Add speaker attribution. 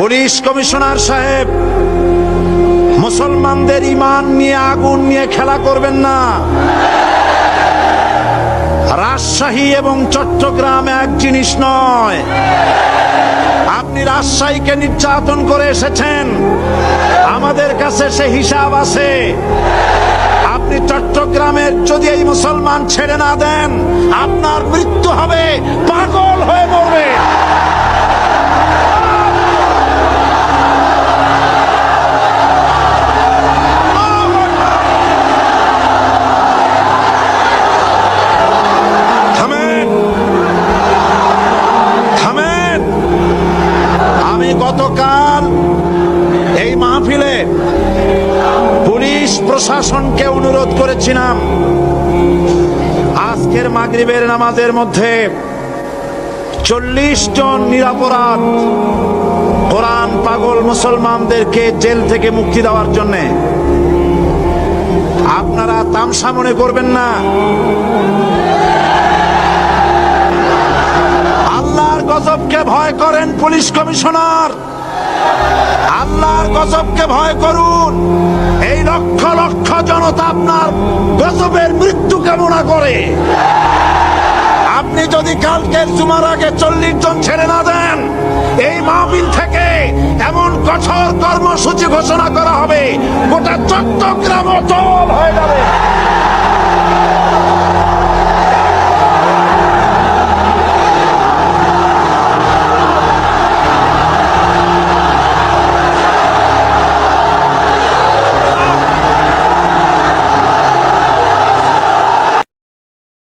Speaker 1: Police commissioner সাহেব, মুসলমানদের ঈমান নিয়ে আগুন নিয়ে খেলা করবেন না। রাজশাহী এবং চট্টগ্রাম এক জিনিস নয়। আপনি রাজশাহীকে নির্যাতন করে এসেছেন, আমাদের কাছে সে হিসাব আছে। আপনি চট্টগ্রামের যদি এই মুসলমান ছেড়ে না দেন, আপনার মৃত্যু হবে, পাগল হয়ে মরবে। গতকাল এই মাহফিলে পুলিশ প্রশাসনকে অনুরোধ করেছিলাম, আজকের মাগরিবের নামাজের মধ্যে 40 জন নিরপরাধ কোরআন পাগল মুসলমানদেরকে জেল থেকে মুক্তি দেওয়ার জন্য। আপনারা তামসা মনে করবেন না। আল্লাহর গজবকে ভয় করেন পুলিশ কমিশনার, আল্লাহর গজবকে ভয় করুন। এই লক্ষ লক্ষ জনতা আপনার গজবের মৃত্যু কামনা করে। আপনি যদি কালকের জুমার আগে 40 জন ছেড়ে না দেন, এই মাহফিল থেকে এমন কঠোর কর্মসূচি ঘোষণা করা হবে, গোটা চট্টগ্রাম অচল হয়ে যাবে।